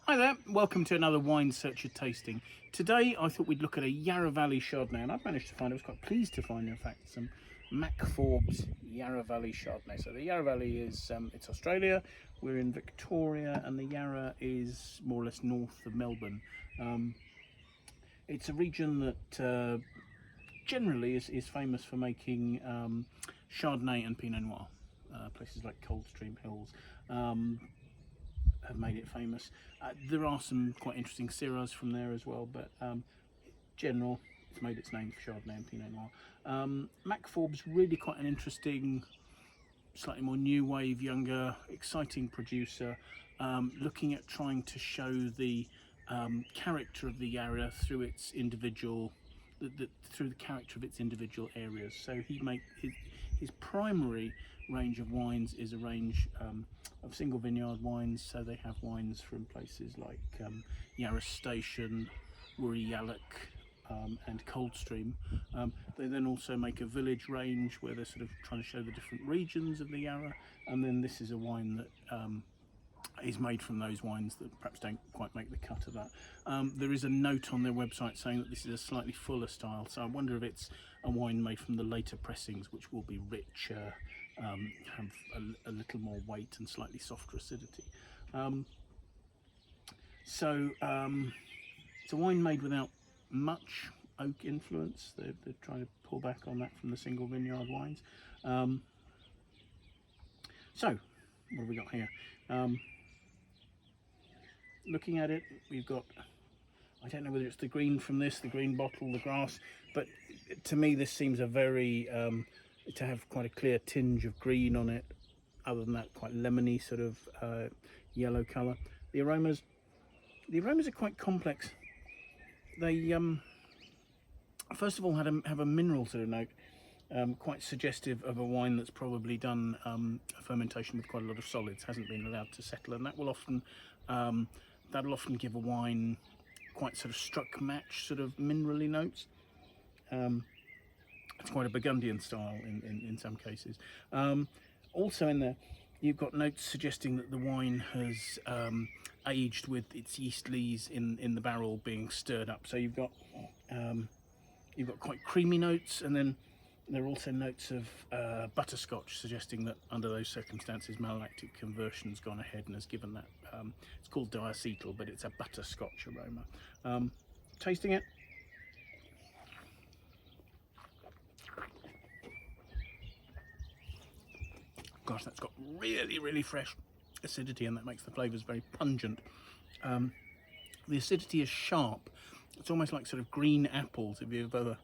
Hi there, welcome to another Wine Searcher tasting. Today I thought we'd look at a Yarra Valley Chardonnay, and I've managed to find, I was quite pleased to find in fact, some Mac Forbes Yarra Valley Chardonnay. So the Yarra Valley is, it's Australia, we're in Victoria, and the Yarra is more or less north of Melbourne. It's a region that generally is famous for making Chardonnay and Pinot Noir. Places like Coldstream Hills have made it famous. There are some quite interesting Syrahs from there as well, but general, it's made its name for Chardonnay and Pinot Noir. Mac Forbes, really quite an interesting, slightly more new wave, younger, exciting producer, looking at trying to show the character of the Yarra through its individual, through the character of its individual areas. So he his primary range of wines is a range of single vineyard wines. So they have wines from places like Yarra Station, Woori and Coldstream. They then also make a village range where they're sort of trying to show the different regions of the Yarra, and then this is a wine that is made from those wines that perhaps don't quite make the cut of that. There is a note on their website saying that this is a slightly fuller style, so I wonder if it's a wine made from the later pressings, which will be richer, have a little more weight and slightly softer acidity. It's a wine made without much oak influence. They're trying to pull back on that from the single vineyard wines. So what have we got here? Looking at it, we've got, I don't know whether it's the green from this, the green bottle, the grass, but to me this seems a very, to have quite a clear tinge of green on it. Other than that, quite lemony sort of yellow colour. The aromas are quite complex. They, first of all, have a mineral sort of note, quite suggestive of a wine that's probably done a fermentation with quite a lot of solids, hasn't been allowed to settle, and that will often that'll often give a wine quite sort of struck match sort of minerally notes. It's quite a Burgundian style in some cases. Also in there, you've got notes suggesting that the wine has aged with its yeast lees in the barrel being stirred up. So you've got quite creamy notes, and then there are also notes of butterscotch, suggesting that under those circumstances malolactic conversion's gone ahead and has given that, it's called diacetyl, but it's a butterscotch aroma. Tasting it, gosh, that's got really fresh acidity, and that makes the flavours very pungent. The acidity is sharp. It's almost like sort of green apples. If you've ever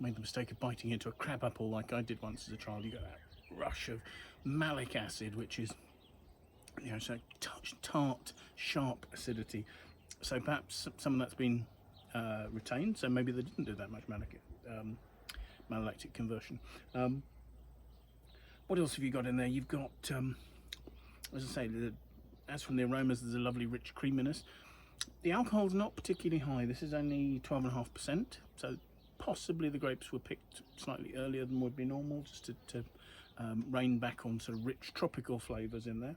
made the mistake of biting into a crab apple like I did once as a child, you get that rush of malic acid, which is, you know, so tart, sharp acidity. So perhaps some of that's been retained, so maybe they didn't do that much malolactic conversion. What else have you got in there? You've got, as I say, as from the aromas, there's a lovely rich creaminess. The alcohol's not particularly high. This is only 12.5%, so possibly the grapes were picked slightly earlier than would be normal, just to rein back on sort of rich tropical flavours in there.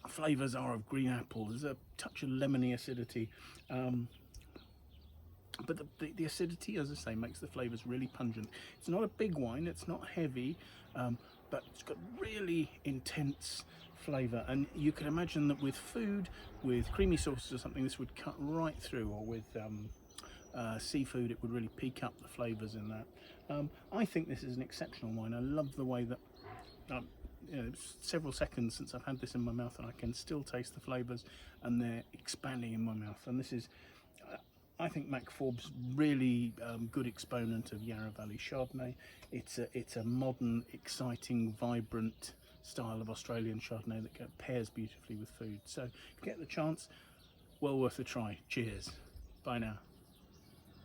Flavours are of green apple. There's a touch of lemony acidity, but the acidity, as I say, makes the flavours really pungent. It's not a big wine, it's not heavy, but it's got really intense flavour, and you can imagine that with food, with creamy sauces or something, this would cut right through, or with seafood, it would really peak up the flavours in that. I think this is an exceptional wine. I love the way that, you know, it's several seconds since I've had this in my mouth and I can still taste the flavours, and they're expanding in my mouth. And this is, I think, Mac Forbes, really good exponent of Yarra Valley Chardonnay. It's a modern, exciting, vibrant style of Australian Chardonnay that pairs beautifully with food. So if you get the chance, well worth a try. Cheers. Bye now.